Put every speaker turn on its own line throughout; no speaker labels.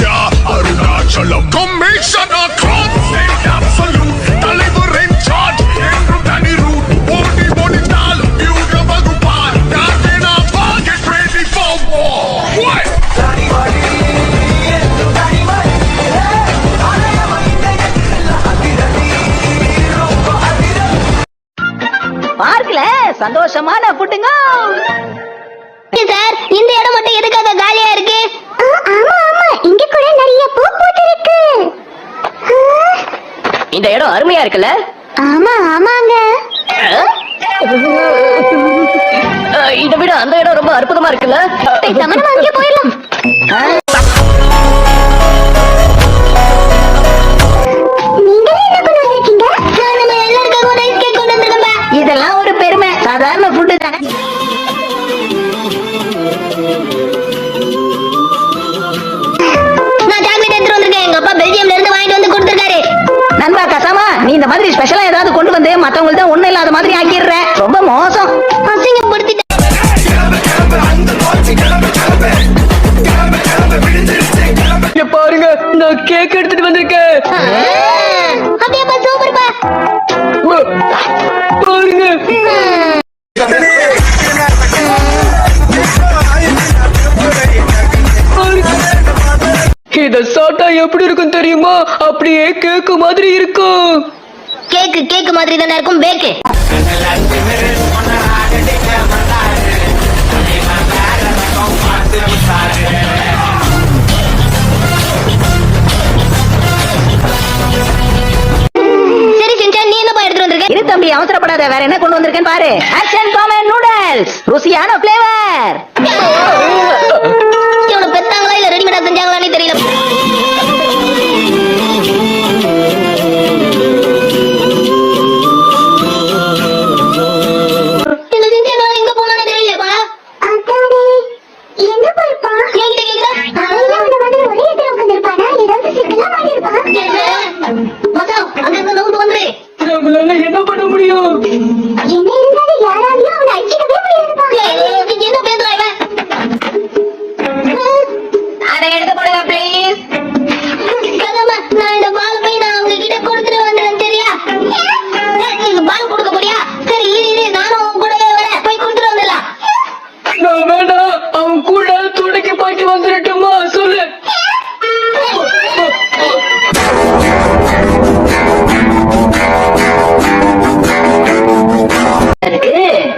India, Arunachala. Commission across and absolute. Deliver in charge. Endru Dani root. Body body tal. Beauty Bagupal. Darkena get ready for war. What? Dani body. Endru Dani body.
பார்க்கல சந்தோஷமான புட்டுங்க
sir. இந்த இடம் மட்டும் எதுக்காக காலியா இருக்கு? ஆமா ஆமா, இங்க கூட நிறைய பூ பூத்திருக்கு.
இந்த இடம் அருமையா இருக்குல்ல?
ஆமா ஆமாங்க.
இதை விட அந்த இடம் ரொம்ப அற்புதமா இருக்குல்ல?
சமணம் அங்கே போயிடலாம்.
இதெல்லாம் ஒரு பெருமை, சாதாரண ஃபுட்டு தானே.
நான் சாக்லேட் எடுத்து வந்திருக்கேன். எங்க அப்பா பெல்ஜியம்ல இருந்து வாங்கிட்டு வந்து கொடுத்திருக்காரு.
நண்பா கசாமா, நீ இந்த மாதிரி ஸ்பெஷலா ஏதாவது கொண்டு வந்து மத்தவங்கள்ட்ட ஒண்ணு இல்லாத மாதிரி ஆக்கிடுற. ரொம்ப மோசம்.
அசிங்கப்படுத்திட்டேன்.
பாருங்க, நான் கேக் எடுத்துட்டு வந்திருக்கேன்.
அப்படியேப்பா, சூப்பர்ப்பா.
பாருங்க. இத சாப்பிட்டா எப்படி இருக்கும் தெரியுமா? அப்படியே கேக்கு மாதிரி இருக்கும்.
கேக்கு மாதிரி தானே இருக்கும். பேக்கு சரி சின்சான், நீ என்னப்பா எடுத்துட்டு வந்திருக்க?
இரு தம்பி, அவசரப்படாத. வேற என்ன கொண்டு வந்திருக்கேன் பாரு. ஆக்ஷன் காமன் நூடல்ஸ், ருசியான ஃபிளேவர்.
இவனை பெத்தாங்களா இல்ல ரெடிமேடா செஞ்சாங்களான்னு தெரியல.
என்ன பண்ண முடியும்? அவன் கூட துணைக்கு போயிட்டு வந்துடட்டுமா? சொல்லு.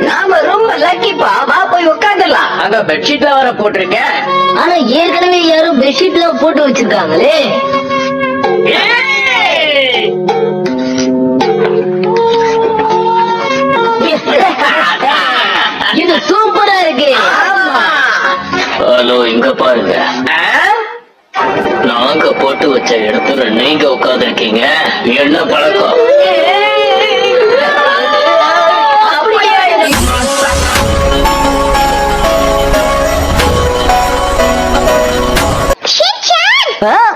நாம ரொம்ப லக்கிப்பா. வா போய் உட்காந்துடலாம். அங்க பெட்ஷீட்ல வர போட்டிருக்கேன்.
ஆனா ஏற்கனவே யாரும் பெட்ஷீட்ல போட்டு வச்சிருக்காங்களே. இது சூப்பரா இருக்கு.
ஹலோ, இங்க பாருங்க. நாங்க போட்டு வச்ச இடத்துல நீங்க உட்கார்ந்து இருக்கீங்க. என்ன பழக்கம்?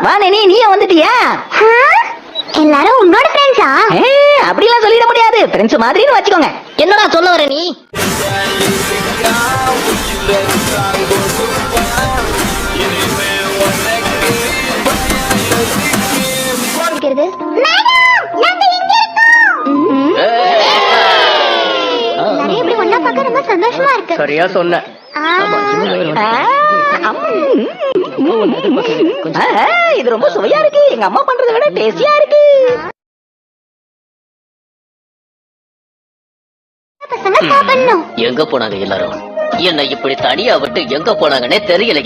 வாணி, நீ வந்துட்டியா?
எல்லாரும் உன்னோட ஃப்ரெண்ட்ஸா?
அப்படிலாம் சொல்லிட முடியாது. ஃப்ரெண்ட்ஸ் மாதிரின்னு வச்சுக்கோங்க.
என்னடா சொல்ல வர நீ? சந்தோஷமா இருக்கு.
சரியா சொன்ன.
இது ரொம்ப சுவையா இருக்கு. எங்க அம்மா பண்றதை விட டேஸ்டியா இருக்கு.
எங்க போனாங்க எல்லாரும்? என்ன இப்படி தனியா விட்டு எங்க போனாங்கன்னே தெரியல.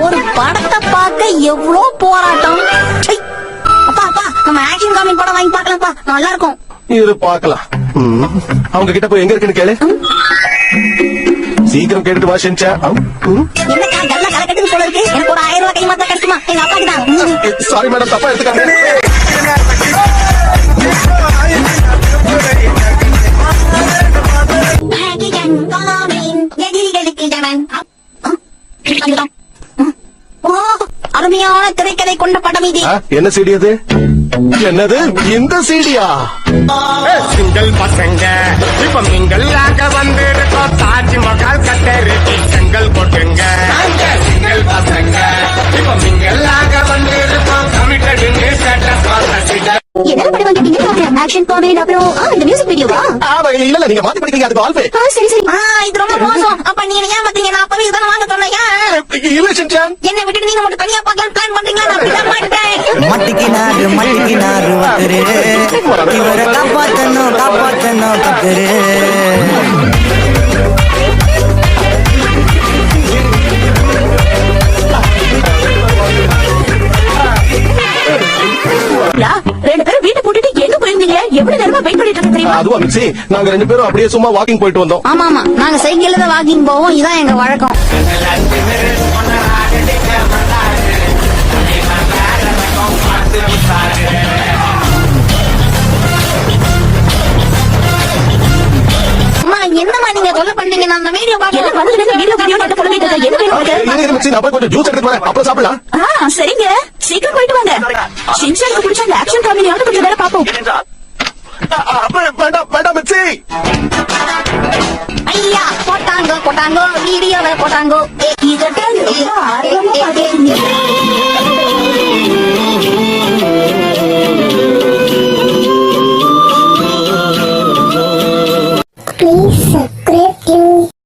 ஒரு படத்தை பார்க்க எவ்வளவு போராட்டம். அப்பா அப்பா, நம்ம ஆக்ஷன் காமிக் படம் வாங்கி பார்க்கலாம்ப்பா, நல்லா இருக்கும்.
இரு பார்க்கலாம். அவங்க கிட்ட போய் எங்க இருக்குன்னு கேளு. சீக்கிரம் கேட்டுட்டு வா ஷின்சா.
என்னக்கா கல்ல கலக்கட்டுது போல இருக்கு. எனக்கு ஒரு 1000 ரூபாய் கைமாத்த கிடைக்குமா? எங்க அப்பாக்கு தான்.
சாரி மேடம், தப்பா எடுத்துக்காங்க.
அருமையான திரைக்கதை கொண்ட படம் இது.
என்ன சீடி அது? என்னது இந்த சீடியா?
சிங்கிள் பசங்க இப்ப மிங்கல் ஆக வந்திருக்கோம். தாஜ்மஹால் கட்டருக்கு செங்கல் போட்டுங்க. சிங்கிள் பசங்க இப்ப மிங்கல் ஆக வந்திருக்கோம். கமிட்டட்
என்ன படம் வாங்கிட்டீங்க? ஆக்ஷன் காமெடி அப்புறம் இந்த மியூசிக் வீடியோவா?
இல்ல நீங்க மாத்தி படிக்கிறீங்க. அது ஆல்பே.
சரி சரி.
இது ரொம்ப மோசம். அப்ப நீங்க ஏன் பாத்தீங்க? நான் அப்பவே இதெல்லாம் வாங்க சொன்னேன்.
இல்ல சின்சான்.
என்ன விட்டுட்டு நீங்க மட்டும் தனியா பார்க்கலாம் பிளான் பண்றீங்களா? நான் விட மாட்டேன்.
மட்டிக்கினாரு ஒருத்தரு இவரை காப்பாத்தணும் கக்கரு.
ரெண்டு பேரும் வீட்டை போட்டுட்டு எங்க போயிருந்தீங்க? எவ்வளவு நேரமா வெயிட் பண்ணிட்டு இருக்கு தெரியுமா?
அதுவா மிச்சி, நாங்க 2 பேரும் அப்படியே சும்மா வாக்கிங் போயிட்டு வந்தோம்.
ஆமா ஆமா, நாங்க சைக்கிள்ல தான் வாக்கிங் போவோம். இதான் எங்க வழக்கம். அம்மா, என்னம்மா நீங்க கொலை பண்றீங்க? நான் அந்த வீடியோ பாக்கிறேன். வீடியோ என்ன புலம்பிட்டு இருக்க? என்ன வேணும் உனக்கு?
இருங்க மிச்சி, நான் போய் கொஞ்சம் ஜூஸ் எடுத்து வரேன். அப்புறம் சாப்பிடலாம்.
சரிங்க, சீக்கிரம் போயிட்டு வாங்க. ஷின்சானுக்கு பிடிச்ச அந்த ஆக்ஷன் காமெடியாவது கொஞ்சம் நேரம் பாப்போம்.
வேண்டாம் மிச்சி.
ஐயா, போட்டாங்கோ வீடியோவை போட்டாங்கோ.